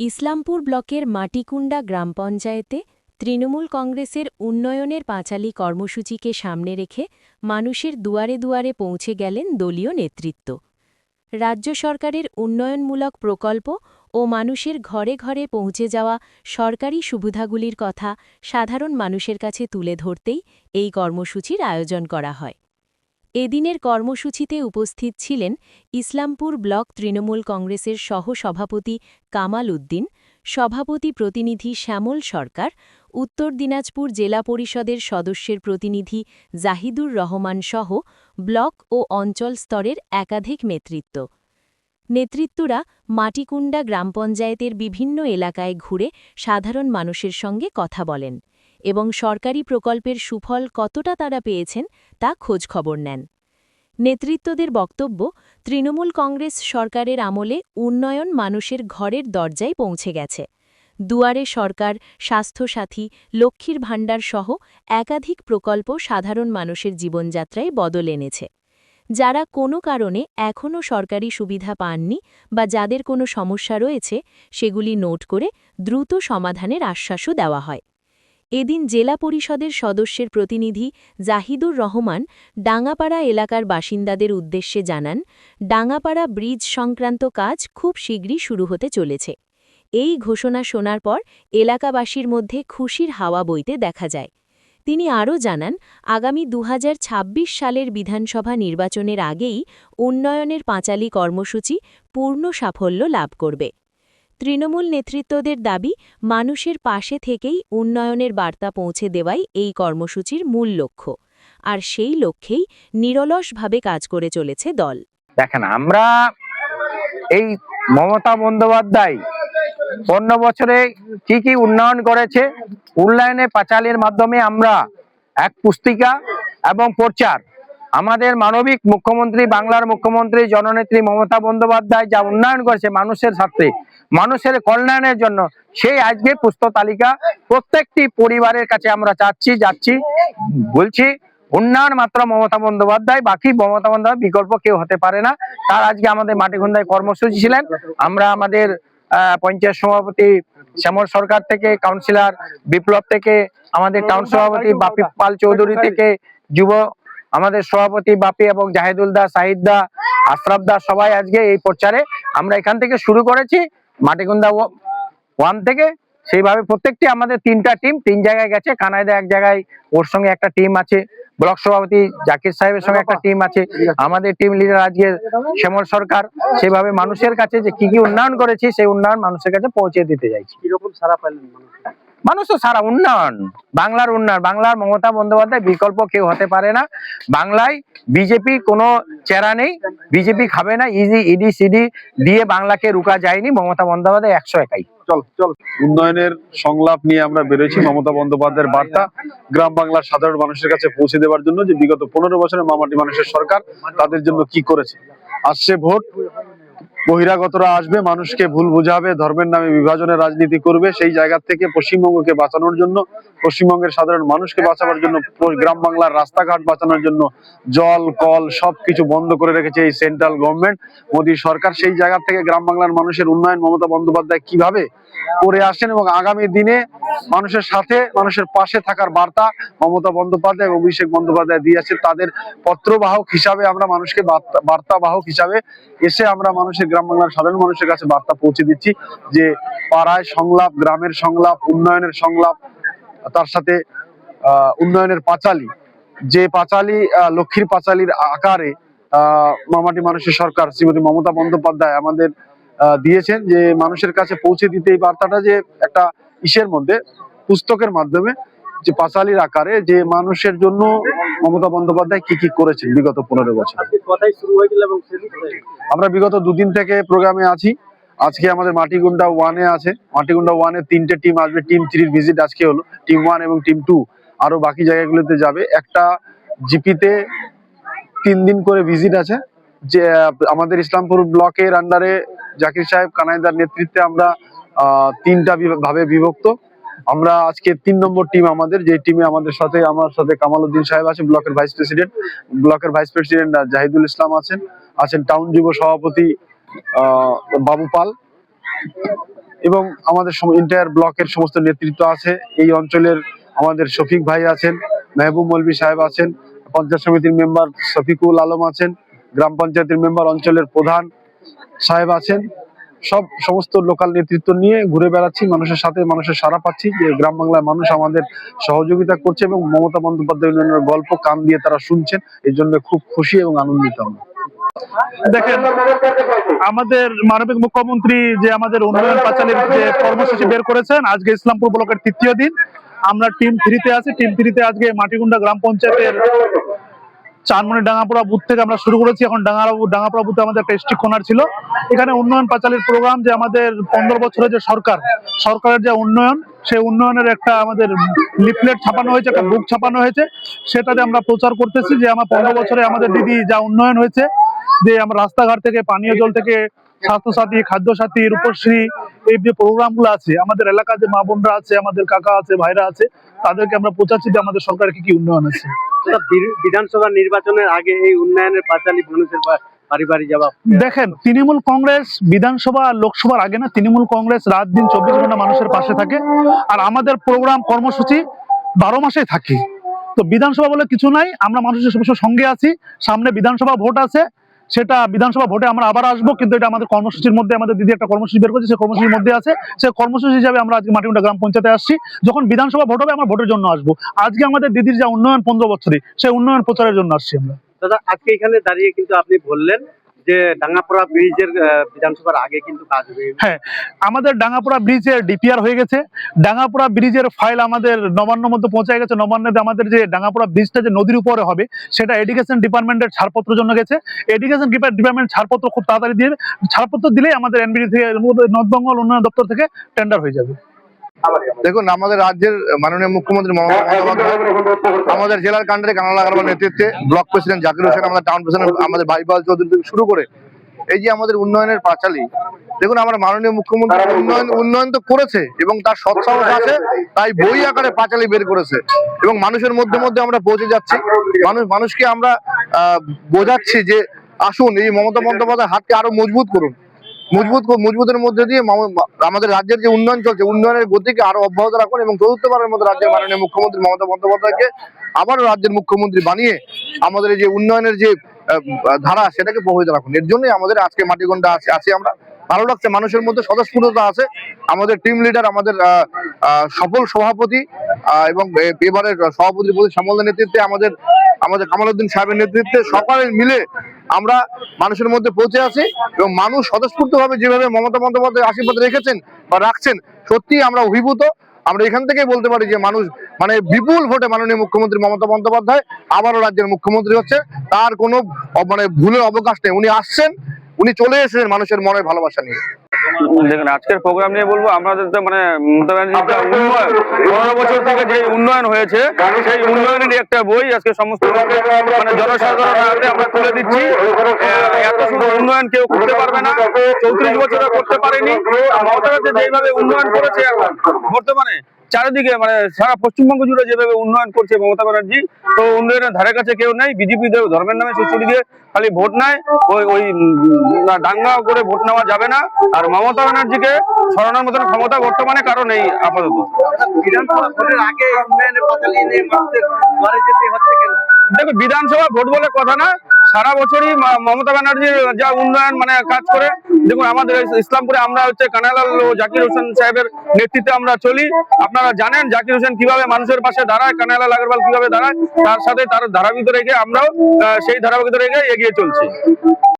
ইসলামপুর ব্লকের মাটিকুণ্ডা গ্রাম পঞ্চায়েতে তৃণমূল কংগ্রেসের উন্নয়নের পাঁচালী কর্মসূচিকে সামনে রেখে মানুষের দুয়ারে দুয়ারে পৌঁছে গেলেন দলীয় নেতৃত্ব। রাজ্য সরকারের উন্নয়নমূলক প্রকল্প ও মানুষের ঘরে ঘরে পৌঁছে যাওয়া সরকারি সুবিধাগুলির কথা সাধারণ মানুষের কাছে তুলে ধরতেই এই কর্মসূচির আয়োজন করা হয়। এদিনের কর্মসূচিতে উপস্থিত ছিলেন ইসলামপুর ব্লক তৃণমূল কংগ্রেসের সহ-সভাপতি কামাল উদ্দিন, সভাপতি প্রতিনিধি শ্যামল সরকার, উত্তর দিনাজপুর জেলা পরিষদের সদস্যের প্রতিনিধি জাহিদুর রহমান সহ ব্লক ও অঞ্চল স্তরের একাধিক নেতৃত্বরা মাটিকুণ্ডা গ্রাম পঞ্চায়েতের বিভিন্ন এলাকায় ঘুরে সাধারণ মানুষের সঙ্গে কথা বলেন এবং সরকারি প্রকল্পের সুফল কতটা তারা পেয়েছেন তা খোঁজখবর নেন। নেতৃত্বদের বক্তব্য, তৃণমূল কংগ্রেস সরকারের আমলে উন্নয়ন মানুষের ঘরের দরজায় পৌঁছে গেছে। দুয়ারে সরকার, স্বাস্থ্যসাথী, লক্ষ্মীর ভাণ্ডার সহ একাধিক প্রকল্প সাধারণ মানুষের জীবনযাত্রায় বদল এনেছে। যারা কোনো কারণে এখনও সরকারি সুবিধা পাননি বা যাদের কোনো সমস্যা রয়েছে সেগুলি নোট করে দ্রুত সমাধানের আশ্বাসও দেওয়া হয়। এদিন জেলা পরিষদের সদস্যের প্রতিনিধি জাহিদুর রহমান ডাঙ্গাপাড়া এলাকার বাসিন্দাদের উদ্দেশ্যে জানান, ডাঙ্গাপাড়া ব্রিজ সংক্রান্ত কাজ খুব শীঘ্রই শুরু হতে চলেছে। এই ঘোষণা শোনার পর এলাকাবাসীর মধ্যে খুশির হাওয়া বইতে দেখা যায়। তিনি আরও জানান, আগামী ২০২৬ সালের বিধানসভা নির্বাচনের আগেই উন্নয়নের পাঁচালী কর্মসূচি পূর্ণ সাফল্য লাভ করবে। তৃণমূল নেতৃত্বদের দাবি, মানুষের পাশে থেকেই উন্নয়নের বার্তা পৌঁছে দেওয়াই এই কর্মসূচির মূল লক্ষ্য, আর সেই লক্ষ্যেই নিরলসভাবে কাজ করে চলেছে দল। দেখেন, আমরা এই মমতা বন্দ্যোপাধ্যায় 15 বছরে কি কি উন্নয়ন করেছে, উন্নয়নের পাঁচালীর মাধ্যমে আমরা এক পুস্তিকা এবং প্রচার, আমাদের মানবিক মুখ্যমন্ত্রী, বাংলার মুখ্যমন্ত্রী জননেত্রী মমতা বন্দ্যোপাধ্যায় যা উন্নয়ন করেছে মানুষের সাথে, মানুষের কল্যাণের জন্য, সেই আজকে পুস্তক তালিকা প্রত্যেকটি পরিবারের কাছে আমরা যাচ্ছি বলছি, উন্নয়ন মাত্র মমতা বন্দ্যোপাধ্যায়, বাকি মমতা বন্দ্যোপাধ্যায় বিকল্প কেউ হতে পারে না। তার আজকে আমাদের মাটিকুন্ডায় কর্মসূচি ছিলেন। আমরা আমাদের পঞ্চায়েত সভাপতি শ্যামল সরকার থেকে, কাউন্সিলর বিপ্লব থেকে, আমাদের টাউন সভাপতি বাপি পাল চৌধুরী থেকে, যুব আমাদের সভাপতি বাপি এবং জাহিদুল দা, সাহিদ দা, আশরাফ দা, সবাই আজকে এই প্রচারে আমরা এখান থেকে শুরু করেছি মাটিকুন্ডা 1 থেকে। সেইভাবে প্রত্যেকটি আমাদের 3টা টিম 3 জায়গায় গেছে। কানাইদা এক জায়গায়, ওর সঙ্গে একটা টিম আছে, ব্লক সভাপতি জাকির সাহেবের সঙ্গে একটা টিম আছে, আমাদের টিম লিডার আজকে শ্যামল সরকার। সেভাবে মানুষের কাছে যে কি কি উন্নয়ন করেছি সেই উন্নয়ন মানুষের কাছে পৌঁছে দিতে যাচ্ছি। কিরকম সারা পাইলেন মানুষ? তো সারা উন্নয়ন, বাংলার উন্নয়ন, বাংলার মমতা বন্দ্যোপাধ্যায় বিকল্প কেউ হতে পারে না। বাংলায় বিজেপি কোনো চেরা নেই, বিজেপি খাবে না, ইডি সিডি দিয়ে বাংলাকে রুকা যায়নি। মমতা বন্দ্যোপাধ্যায় 101। চল উন্নয়নের সংলাপ নিয়ে আমরা বেরোছি। মমতা বন্দ্যোপাধ্যায়ের বার্তা গ্রাম বাংলার সাধারণ মানুষের কাছে পৌঁছে দেওয়ার জন্য, যে বিগত 15 বছরে মামাটি মানুষের সরকার তাদের জন্য কি করেছে। আসছে ভোট, বহিরাগতরা আসবে, মানুষকে ভুল বোঝাবে, ধর্মের নামে বিভাজনের রাজনীতি করবে। সেই জায়গা থেকে পশ্চিমবঙ্গকে বাঁচানোর জন্য, পশ্চিমবঙ্গের সাধারণ মানুষকে বাঁচানোর জন্য, গ্রাম বাংলার রাস্তাঘাট বাঁচানোর জন্য জল কল সবকিছু বন্ধ করে রেখেছে এই সেন্ট্রাল গভর্নমেন্ট, মোদী সরকার। সেই জায়গা থেকে গ্রাম বাংলার মানুষের উন্নয়ন মমতা বন্দ্যোপাধ্যায় কিভাবে করে আসেন এবং আগামী দিনে মানুষের সাথে, মানুষের পাশে থাকার বার্তা মমতা বন্দ্যোপাধ্যায় এবং অভিষেক বন্দ্যোপাধ্যায় দিয়ে আসছে। তাদের পত্রবাহক হিসাবে আমরা মানুষকে, বার্তাবাহক হিসাবে এসে আমরা মানুষের, গ্রাম বাংলার সাধারণ মানুষের কাছে বার্তা পৌঁছে দিচ্ছি যে পাড়ায় সংলাপ, গ্রামের সংলাপ, উন্নয়নের সংলাপ, তার সাথে উন্নয়নের পাঁচালী, যে পাঁচালী লক্ষ্মীর পাঁচালীর আকারে মামাটি মানুষের সরকার শ্রীমতী মমতা বন্দ্যোপাধ্যায় আমাদের দিয়েছেন, যে মানুষের কাছে পৌঁছে দিতে এই বার্তাটা, যে একটা ইসের মধ্যে, পুস্তকের মাধ্যমে, যে পাঁচালীর আকারে, যে মানুষের জন্য মমতা বন্দ্যোপাধ্যায় কি কি করেছেন বিগত 15 বছর। আমরা বিগত 2 দিন থেকে প্রোগ্রামে আছি। আজকে আমাদের মাটিকুন্ডা 1-এ আছে। মাটিকুন্ডা 1-এ 3টে টিম আসবে। টিম 3-র ভিজিট আজকে হলো। টিম 1 এবং টিম 2 আরো বাকি জায়গাগুলোতে যাবে। একটা জিপিতে 3 দিন করে ভিজিট আছে। যে আমাদের ইসলামপুর ব্লকের আন্ডারে জাকির সাহেব, কানাইদার নেতৃত্বে আমরা 3টা ভাবে বিভক্ত। আমরা আজকে 3 নম্বর টিম আমাদের, যে টিমে আমার সাথে কামাল উদ্দিন সাহেব আছে, ব্লকের ভাইস প্রেসিডেন্ট জাহিদুল ইসলাম আছেন টাউন যুব সভাপতি বাবু পাল, এবং আমাদের এন্টায়ার ব্লকের সমস্ত নেতৃত্ব আছে। এই অঞ্চলের আমাদের শফিক ভাই আছেন, মেহবুব মৌলভী সাহেব আছেন, পঞ্চায়েত সমিতির মেম্বার শফিকুল আলম আছেন, গ্রাম পঞ্চায়েতের মেম্বার, অঞ্চলের প্রধান সাহেব আছেন। সমস্ত লোকাল নেতৃত্ব নিয়ে ঘুরে বেড়াচ্ছি মানুষের সাথে, মানুষের সাড়া পাচ্ছি যে গ্রাম বাংলার মানুষ আমাদের সহযোগিতা করছে এবং মমতা বন্দ্যোপাধ্যায় উন্নয়নের গল্প কান দিয়ে তারা শুনছেন। এই জন্য খুব খুশি এবং আনন্দিত আমরা। দেখেন, আমাদের মাননীয় মুখ্যমন্ত্রী যে আমাদের উন্নয়ন পাঁচালীর যে কর্মসূচি বের করেছেন, আজকে ইসলামপুর ব্লকের ৩য় দিন। আমরা টিম 3-তে আছি। টিম 3-তে আজকে মাটিগুন্ডা গ্রাম পঞ্চায়েতের চানমনি ডাঙ্গাপুরা বুথ থেকে আমরা শুরু করেছি। এখন ডাঙ্গাপুরা বুথে আমাদের একটা স্ট্রিক কর্নার ছিল। এখানে উন্নয়ন পাঁচালীর প্রোগ্রাম, যে আমাদের 15 বছরের যে সরকারের যে উন্নয়ন, সেই উন্নয়নের একটা আমাদের লিফলেট ছাপানো হয়েছে, একটা বুক ছাপানো হয়েছে। সেটাতে আমরা প্রচার করতেছি যে আমার 15 বছরে আমাদের দিদি যা উন্নয়ন হয়েছে, যে আমরা রাস্তাঘাট থেকে পানীয় জল থেকে স্বাস্থ্যসাথী, খাদ্যসাথী, রূপশ্রী, এই যে প্রোগ্রামগুলো আছে, আমাদের এলাকার যে মা বোনরা আছে, আমাদের কাকা আছে, ভাইরা আছে, তাদেরকে আমরা পৌঁছাচ্ছি যে আমাদের সরকারের কি কি উন্নয়ন আছে। বিধানসভা নির্বাচনের আগে এই উন্নয়নের পাঁচালী মানুষের বাড়ি বাড়ি যাওয়া। দেখেন, তৃণমূল কংগ্রেস বিধানসভা আর লোকসভার আগে না, তৃণমূল কংগ্রেস রাত দিন 24 ঘন্টা মানুষের পাশে থাকে। আর আমাদের প্রোগ্রাম কর্মসূচি 12 মাসেই থাকে। তো বিধানসভা বলে কিছু নাই, আমরা মানুষের সমস্যার সঙ্গে আছি। সামনে বিধানসভা ভোট আছে, সেটা বিধানসভা ভোটে আমরা আবার আসবো, কিন্তু এটা আমাদের কর্মসূচির মধ্যে, আমাদের দিদি একটা কর্মসূচি বের করেছে, সেই কর্মসূচির মধ্যে আছে। সেই কর্মসূচি হিসাবে আমরা আজকে মাটিগুন্ডা গ্রাম পঞ্চায়েতে আসছি। যখন বিধানসভা ভোট হবে, আমরা ভোটের জন্য আসবো। আজকে আমাদের দিদির যা উন্নয়ন 15 বছরে, সেই উন্নয়ন প্রচারের জন্য আসছি আমরা। দাদা, আজকে এখানে দাঁড়িয়ে কিন্তু আপনি বললেন যে ডাঙ্গাপুরা ব্রিজের বিধানসভার আগে কিন্তু কাজ হবে। হ্যাঁ, আমাদের ডাঙ্গাপুরা ব্রিজের ডিপিআর হয়ে গেছে। ডাঙ্গাপুরা ব্রিজের ফাইল আমাদের নবান্নর মধ্যে পৌঁছে গেছে। নবান্নতে আমাদের যে ডাঙ্গাপুরা ব্রিজটা যে নদীর উপরে হবে, সেটা এডুকেশন ডিপার্টমেন্টের ছাড়পত্র জন্য গেছে। এডুকেশন ডিপার্টমেন্ট ছাড়পত্র খুব তাড়াতাড়ি দিয়ে, ছাড়পত্র দিলেই আমাদের এনবিডি থেকে, নর্থ বেঙ্গল উন্নয়ন দপ্তর থেকে টেন্ডার হয়ে যাবে। দেখুন, আমাদের রাজ্যের মাননীয় মুখ্যমন্ত্রী মমতা বন্দ্যোপাধ্যায়, আমাদের জেলার কান্ডারি কানাল আগারওয়াল নেতৃত্বে ব্লক প্রেসিডেন্ট জাকির হোসেন, আমাদের টাউন প্রেসিডেন্ট আমাদের বাইবাল চৌধুরী থেকে শুরু করে এই যে আমাদের উন্নয়নের পাঁচালী, দেখুন আমরা মাননীয় মুখ্যমন্ত্রী উন্নয়ন তো করেছে এবং তার সৎসাহস আছে, তাই বই আকারে পাঁচালী বের করেছে এবং মানুষের মধ্যে মধ্যে আমরা পৌঁছে যাচ্ছি। মানুষকে আমরা বোঝাচ্ছি যে আসুন, এই মমতা বন্দ্যোপাধ্যায় হাতকে আরো মজবুত করুন। মজবুতের মধ্যে দিয়ে আমাদের রাজ্যের যে উন্নয়ন চলছে, উন্নয়নের গতিকে আরো অব্যাহত রাখুন এবং চতুর্থবারের মতো রাজ্যের মাননীয় মুখ্যমন্ত্রী মমতা বন্দ্যোপাধ্যায়কে আবারও রাজ্যের মুখ্যমন্ত্রী বানিয়ে আমাদের এই যে উন্নয়নের যে ধারা, সেটাকে প্রভাবিত রাখুন। এর জন্যই আমাদের আজকে মাটিগন্ডা আছি আমরা। ভালো লাগছে, মানুষের মধ্যে স্বতঃস্ফূর্ততা আছে। আমাদের টিম লিডার, আমাদের সফল সভাপতি এবং এবারের সভাপতির প্রতি শ্যামলদার নেতৃত্বে, আমাদের কামালউদ্দিন সাহেবের নেতৃত্বে সকলে মিলে আমরা মানুষের মধ্যে পৌঁছে আছি এবং মানুষ স্বতঃস্ফূর্ত ভাবে যেভাবে মমতা বন্দ্যোপাধ্যায় আশীর্বাদ রেখেছেন বা রাখছেন, সত্যি আমরা অভিভূত। আমরা এখান থেকেই বলতে পারি যে মানুষ মানে বিপুল ভোটে মাননীয় মুখ্যমন্ত্রী মমতা বন্দ্যোপাধ্যায় আবারও রাজ্যের মুখ্যমন্ত্রী হচ্ছে। তার কোনো ভুলের অবকাশ নেই। উনি আসছেন, উনি চলে এসেছেন মানুষের মনের ভালোবাসা নিয়ে। দেখুন, আজকের প্রোগ্রাম নিয়ে বলবো, আমাদের তো মানে মমতা ব্যানার্জির উন্নয়ন 15 বছর থেকে যে উন্নয়ন হয়েছে, সেই উন্নয়নেরই একটা বই আজকে সমস্ত মানে জনসাধারণের হাতে আমরা তুলে দিচ্ছি। এত সুন্দর উন্নয়ন কেউ করতে পারবে না, 34 বছরে করতে পারেনি। মমতা ব্যানার্জি যেভাবে উন্নয়ন করেছে এখন বর্তমানে চারিদিকে, মানে সারা পশ্চিমবঙ্গ জুড়ে যেভাবে উন্নয়ন করছে মমতা ব্যানার্জি, তো উন্নয়নের ধারে কাছে কেউ নেই। বিজেপি ধর্মের নামে সুচুরি দিয়ে খালি ভোট নেয়, ওই দাঙ্গা করে ভোট নেওয়া যাবে না। আর মমতা ব্যানার্জিকে সরানোর মতন ক্ষমতা বর্তমানে কারো নেই আপাতত। বিধানসভা ভোটের আগে উন্নয়নের পাঁচালী নিয়ে মানুষের ঘরে যেতে হচ্ছে কেন? দেখো, বিধানসভা ভোট বলে কথা না, সারা বছরই মমতা ব্যানার্জির যা উন্নয়ন মানে কাজ করে। দেখুন, আমাদের ইসলামপুরে আমরা হচ্ছে কানাইলাল ও জাকির হোসেন সাহেবের নেতৃত্বে আমরা চলি। আপনারা জানেন জাকির হোসেন কিভাবে মানুষের পাশে দাঁড়ায়, কানাইলাল আগরওয়াল কিভাবে দাঁড়ায়, তার সাথে তার ধারাবাহিকতা রেখে আমরাও সেই ধারাবাহিকতা রেখে এগিয়ে চলছি।